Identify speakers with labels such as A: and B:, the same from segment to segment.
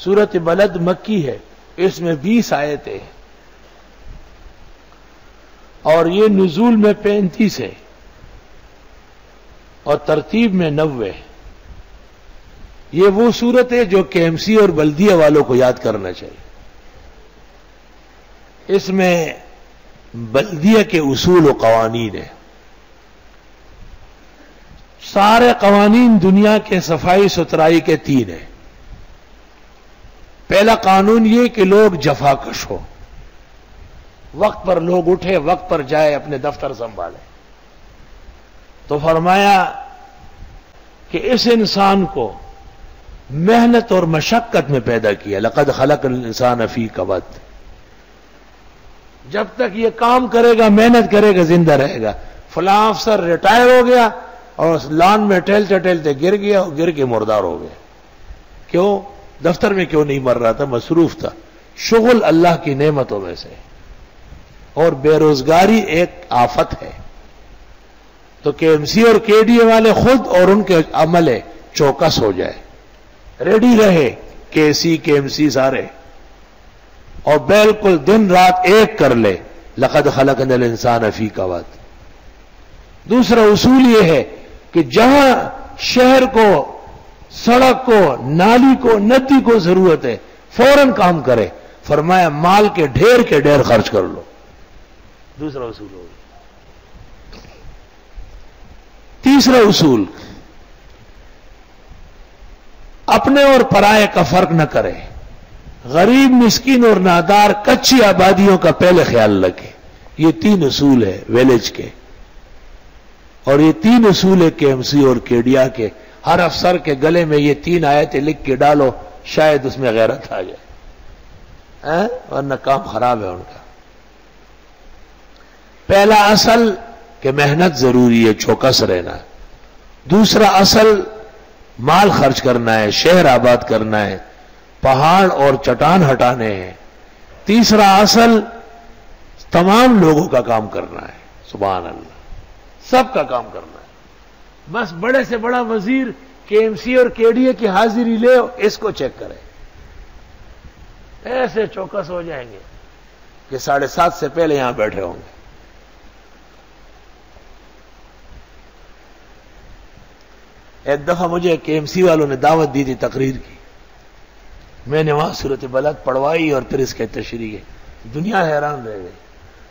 A: سورت بلد مکی ہے، اس میں 20 آیتیں ہیں اور یہ نزول میں 35 ہے اور ترتیب میں 90 ہے۔ یہ وہ سورت ہے جو KMC اور بلدیہ والوں کو یاد کرنا چاہیے۔ اس میں بلدیہ کے اصول و قوانین ہیں، سارے قوانین دنیا کے صفائی ستھرائی کے 3 ہیں۔ پہلا قانون یہ کہ لوگ جفاکش ہو، وقت پر لوگ اٹھے، وقت پر جائے، اپنے دفتر سنبھالے۔ تو فرمایا کہ اس انسان کو محنت اور مشقت میں پیدا کیا، لقد خلقنا الانسان فی کبد۔ جب تک یہ کام کرے گا، محنت کرے گا، زندہ رہے گا۔ فلاں افسر ریٹائر ہو گیا اور لان میں ٹہلتے ٹہلتے گر گیا اور گر کے مردار ہو گیا۔ کیوں؟ دفتر میں کیوں نہیں مر رہا تھا؟ مصروف تھا۔ شغل اللہ کی نعمتوں میں سے، اور بے روزگاری ایک آفت ہے۔ تو KMC اور KDA والے خود اور ان کے عمل چوکس ہو جائے، ریڈی رہے، KC KMC سارے، اور بالکل دن رات ایک کر لے، لقد خلقنا الانسان فی کبد۔ دوسرا اصول یہ ہے کہ جہاں شہر کو، سڑک کو، نالی کو، ندی کو ضرورت ہے، فوراً کام کرے۔ فرمایا مال کے ڈھیر خرچ کر لو۔ دوسرا اصول ہوگا۔ تیسرا اصول، اپنے اور پرائے کا فرق نہ کرے، غریب، مسکین اور نادار، کچی آبادیوں کا پہلے خیال رکھے۔ یہ 3 اصول ہے ویلیج کے، اور یہ 3 اصول ہے KMC اور KDA کے۔ ہر افسر کے گلے میں یہ 3 آیتیں لکھ کے ڈالو، شاید اس میں غیرت آ جائے، ورنہ کام خراب ہے ان کا۔ پہلا اصل کہ محنت ضروری ہے، چوکس رہنا۔ دوسرا اصل مال خرچ کرنا ہے، شہر آباد کرنا ہے، پہاڑ اور چٹان ہٹانے ہیں۔ تیسرا اصل تمام لوگوں کا کام کرنا ہے، سبحان اللہ، سب کا کام کرنا ہے۔ بس بڑے سے بڑا وزیر KMC اور KDA کی حاضری لے، اس کو چیک کرے، ایسے چوکس ہو جائیں گے کہ 7:30 سے پہلے یہاں بیٹھے ہوں گے۔ ایک دفعہ مجھے KMC والوں نے دعوت دی تھی تقریر کی، میں نے وہاں سورت بلد پڑھوائی اور پھر اس کے تشریح، دنیا حیران رہ گئی۔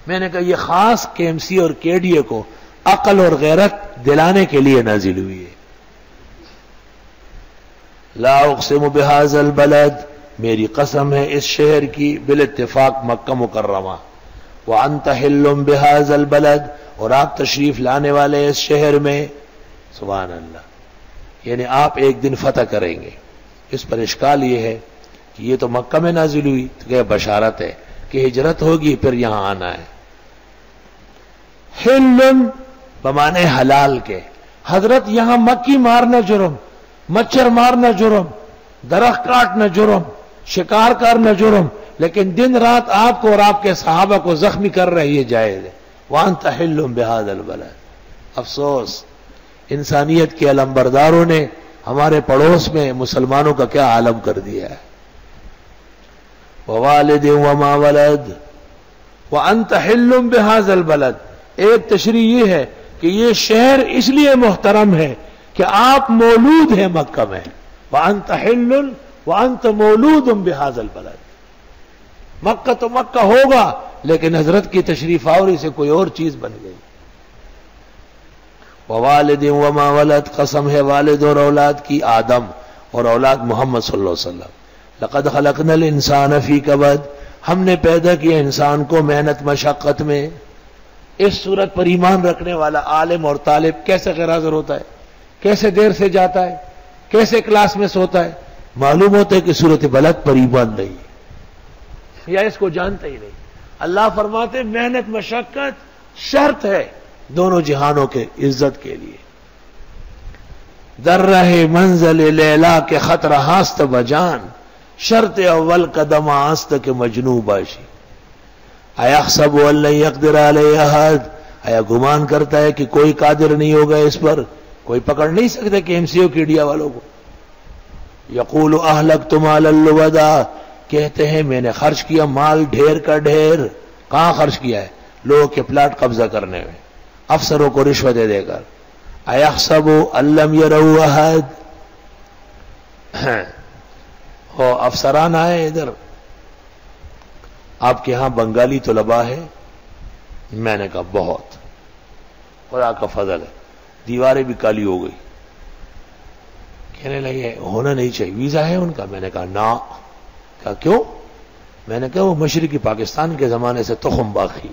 A: میں نے کہا یہ خاص KMC اور KDA کو عقل اور غیرت دلانے کے لیے نازل ہوئی ہے۔ لا اقسم بہذا البلد، میری قسم ہے اس شہر کی، بالاتفاق مکہ مکرمہ، وانت حل بہذا البلد، اور آپ تشریف لانے والے اس شہر میں، سبحان اللہ، یعنی آپ ایک دن فتح کریں گے۔ اس پر اشکال یہ ہے کہ یہ تو مکہ میں نازل ہوئی، تو کہ بشارت ہے کہ ہجرت ہوگی پھر یہاں آنا ہے۔ حل بمانے حلال کے، حضرت یہاں مکھی مارنا جرم، مچھر مارنا جرم، درخت کاٹنا جرم، شکار کرنا جرم، لیکن دن رات آپ کو اور آپ کے صحابہ کو زخمی کر رہے، یہ جائز ہے۔ وانت حل بہذا البلد۔ افسوس انسانیت کے علمبرداروں نے ہمارے پڑوس میں مسلمانوں کا کیا عالم کر دیا ہے۔ ووالد وما ولد وانت حل بہذا البلد۔ ایک تشریح یہ ہے کہ یہ شہر اس لیے محترم ہے کہ آپ مولود ہیں مکہ میں، وانت حل وانت مولود بہذا البلد۔ مکہ تو مکہ ہوگا، لیکن حضرت کی تشریف آوری سے کوئی اور چیز بن گئی۔ ووالد وما ولد، قسم ہے والد اور اولاد کی، آدم اور اولاد محمد صلی اللہ علیہ وسلم۔ لقد خلقنا الانسان فی کبد، ہم نے پیدا کیا انسان کو محنت مشقت میں۔ اس صورت پر ایمان رکھنے والا عالم اور طالب کیسے غیر حاضر ہوتا ہے، کیسے دیر سے جاتا ہے، کیسے کلاس میں سوتا ہے؟ معلوم ہوتا ہے کہ سورت بلد پر ایمان نہیں ہے، یا اس کو جانتا ہی نہیں۔ اللہ فرماتے محنت مشقت شرط ہے دونوں جہانوں کے عزت کے لیے۔ در رہے منزل لیلا کے خطرہ ہاست بجان، شرط اول قدم آست کے مجنو باشی۔ ایحسب ان لن یقدر علیہ احد، آیا گمان کرتا ہے کہ کوئی قادر نہیں ہوگا اس پر، کوئی پکڑ نہیں سکتا KMC اور KDA والوں کو۔ یقول اہلکت مالا لبدا، کہتے ہیں میں نے خرچ کیا مال ڈھیر کا ڈھیر. کہاں خرچ کیا ہے؟ لوگوں کے پلاٹ قبضہ کرنے میں، افسروں کو رشوتیں دے کر. ایحسب ان لم یروا احد، وہ افسران آئے ادھر، آپ کے ہاں بنگالی طلباء ہے؟ میں نے کہا بہت، خدا کا فضل ہے. دیواریں بھی کالی ہو گئی. کہنے لگے ہونا نہیں چاہیے، ویزا ہے ان کا؟ میں نے کہا نا. کہا کیوں؟ میں نے کہا وہ مشرقی پاکستان کے زمانے سے تخم باقی،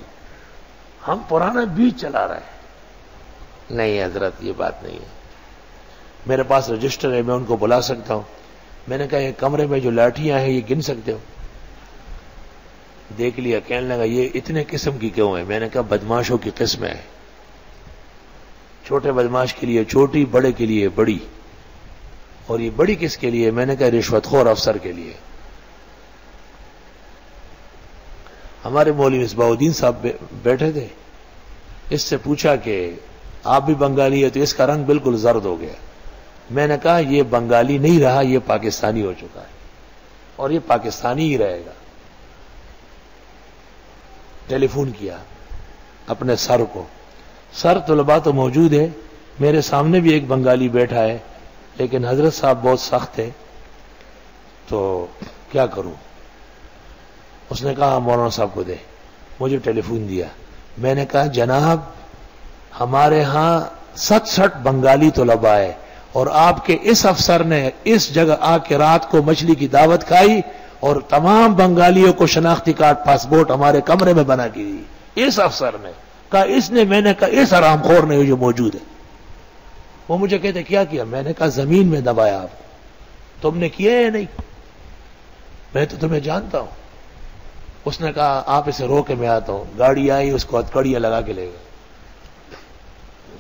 A: ہم پرانا بیج چلا رہے ہیں. نہیں حضرت یہ بات نہیں ہے، میرے پاس رجسٹر ہے، میں ان کو بلا سکتا ہوں. میں نے کہا یہ کمرے میں جو لاٹھیاں ہیں یہ گن سکتے ہو؟ دیکھ لیا. کہنے لگا یہ اتنے قسم کی کیوں ہیں؟ میں نے کہا بدماشوں کی قسمیں ہیں، چھوٹے بدماش کے لیے چھوٹی، بڑے کے لیے بڑی. اور یہ بڑی کس کے لیے؟ میں نے کہا رشوت خور افسر کے لیے. ہمارے مولوی مصباح الدین صاحب بیٹھے تھے، اس سے پوچھا کہ آپ بھی بنگالی ہے؟ تو اس کا رنگ بالکل زرد ہو گیا. میں نے کہا یہ بنگالی نہیں رہا، یہ پاکستانی ہو چکا ہے اور یہ پاکستانی ہی رہے گا. ٹیلی فون کیا اپنے سر کو، سر طلباء تو موجود ہے، میرے سامنے بھی ایک بنگالی بیٹھا ہے، لیکن حضرت صاحب بہت سخت ہے، تو کیا کروں؟ اس نے کہا مولانا صاحب کو دے. مجھے ٹیلی فون دیا. میں نے کہا جناب ہمارے ہاں 67 بنگالی طلباء ہے، اور آپ کے اس افسر نے اس جگہ آ کے رات کو مچھلی کی دعوت کھائی اور تمام بنگالیوں کو شناختی کارڈ پاسپورٹ ہمارے کمرے میں بنا کے دی. اس افسر نے کہا اس نے، میں نے کہا اس حرام خور نے جو موجود ہے. وہ مجھے کہتے کیا کیا؟ میں نے کہا زمین میں دبایا. آپ تم نے کیا ہے نہیں؟ میں تو تمہیں جانتا ہوں. اس نے کہا آپ اسے رو کے میں آتا ہوں. گاڑی آئی، اس کو ہتکڑیاں لگا کے لے گئے.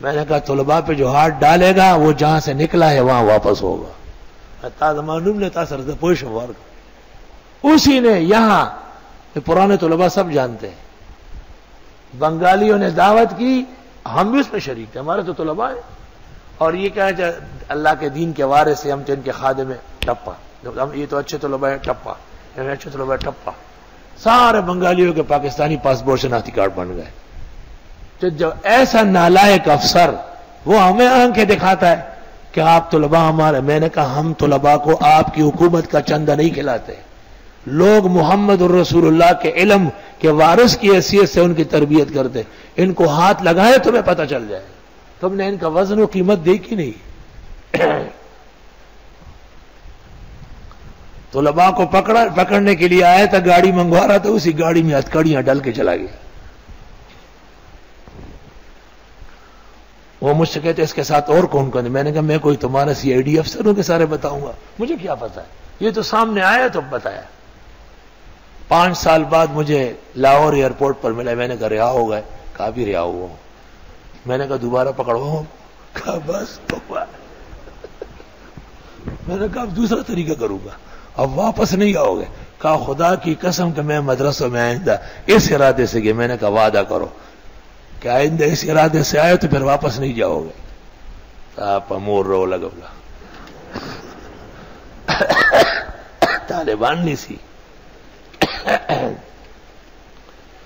A: میں نے کہا طلباء پہ جو ہاتھ ڈالے گا وہ جہاں سے نکلا ہے وہاں واپس ہوگا. معلوم نے تاثر پوش اسی نے یہاں پرانے طلباء سب جانتے ہیں، بنگالیوں نے دعوت کی، ہم بھی اس میں شریک تھے، ہمارے تو طلباء ہیں. اور یہ کہا کہ اللہ کے دین کے وارث سے ہم تو ان کے خادم ہیں، ٹپا. یہ تو اچھے طلباء ہیں، ٹپا. اچھے طلباء ٹپا. سارے بنگالیوں کے پاکستانی پاسپورٹ شناختی کارڈ بن گئے. تو جو ایسا نالائق افسر وہ ہمیں آنکھیں دکھاتا ہے کہ آپ طلباء ہمارے. میں نے کہا ہم طلباء کو آپ کی حکومت کا چندہ نہیں کھلاتے. لوگ محمد الرسول اللہ کے علم کے وارث کی حیثیت سے ان کی تربیت کرتے. ان کو ہاتھ لگائے تمہیں پتہ چل جائے. تم نے ان کا وزن و قیمت دیکھی نہیں. طلباء کو پکڑنے کے لیے آیا تھا، گاڑی منگوا رہا تھا، اسی گاڑی میں ہتکڑیاں ڈل کے چلا گیا. وہ مجھ سے کہتے اس کے ساتھ اور کون کون ہے؟ میں نے کہا میں کوئی تمہارا CID افسروں کے سارے بتاؤں گا؟ مجھے کیا پتا ہے، یہ تو سامنے آیا تو بتایا. 5 سال بعد مجھے لاہور ایئرپورٹ پر ملا. میں نے کہا رہا ہو گئے؟ کہا بھی رہا ہوا ہوں. میں نے کہا دوبارہ پکڑواؤں؟ کہا بس میں نے کہا اب دوسرا طریقہ کروں گا، اب واپس نہیں آؤ گے. کہا خدا کی قسم کہ میں مدرسوں میں آئندہ اس ارادے سے گئے. میں نے کہا وعدہ کرو کہ آئندہ اس ارادے سے آئے تو پھر واپس نہیں جاؤ گے. آپ امور رو لگا طالبان نہیں سی.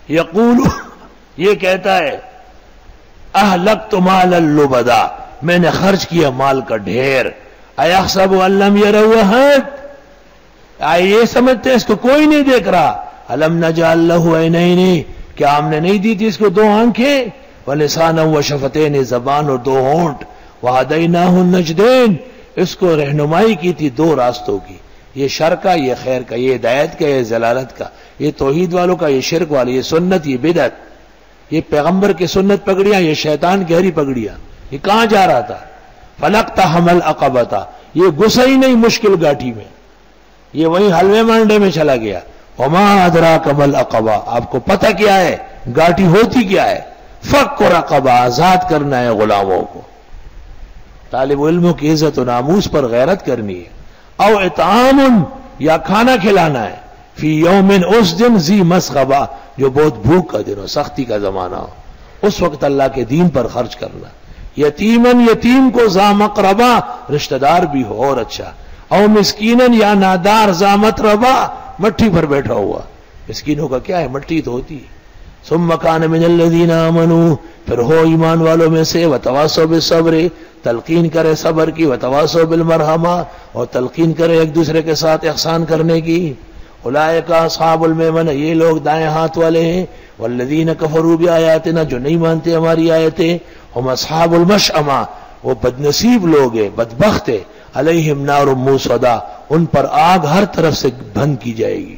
A: یقول یہ کہتا ہے اہلکت مال اللبدا، میں نے خرچ کیا مال کا ڈھیر. ایحسب ان لم یروا احد، یہ سمجھتے ہیں اس کو کوئی نہیں دیکھ رہا. الم نجعل له عینین، کیا ہم نے نہیں دی تھی اس کو 2 آنکھیں؟ ولسانا وشفتین، زبان اور 2 ہونٹ. وہدیناہ النجدین، اس کو رہنمائی کی تھی 2 راستوں کی، یہ شر کا، یہ خیر کا، یہ ہدایت کا، یہ ضلالت کا، یہ توحید والوں کا، یہ شرک والے، یہ سنت، یہ بدعت، یہ پیغمبر کی سنت پگڑیاں، یہ شیطان کی ہری پگڑیاں. یہ کہاں جا رہا تھا؟ فلقتحم العقبۃ، یہ گھسا ہی نہیں مشکل گاٹھی میں، یہ وہیں حلوے مانڈے میں چلا گیا. وما ادراک ما العقبہ، آپ کو پتہ کیا ہے گاٹھی ہوتی کیا ہے؟ فک رقبہ، آزاد کرنا ہے غلاموں کو. طالب علموں کی عزت و ناموس پر غیرت کرنی ہے. او اطعام، یا کھانا کھلانا ہے، فی یوم، اس دن، ذی مسغبہ، جو بہت بھوک کا دن ہو، سختی کا زمانہ ہو، اس وقت اللہ کے دین پر خرچ کرنا. یتیمن، یتیم کو، ذا مقربہ، رشتہ دار بھی ہو اور اچھا. او مسکینن یا نادار زامت ربا، مٹی پر بیٹھا ہوا. مسکینوں کا کیا ہے، مٹی تو ہوتی ہے. ثم کان من الذین آمنوا، پھر ہو ایمان والوں میں سے، وتواصوا بالصبر، تلقین کرے صبر کی، وتواصوا بالمرحمہ، اور تلقین کرے ایک دوسرے کے ساتھ احسان کرنے کی. اولئک اصحاب المیمنہ، یہ لوگ دائیں ہاتھ والے ہیں. والذین کفروا بآیاتنا، جو نہیں مانتے ہماری آیتیں، ہم اصحاب المشأمہ، وہ بدنصیب لوگ ہیں، بدبخت ہیں. علیہم نار موصدہ، ان پر آگ ہر طرف سے بند کی جائے گی.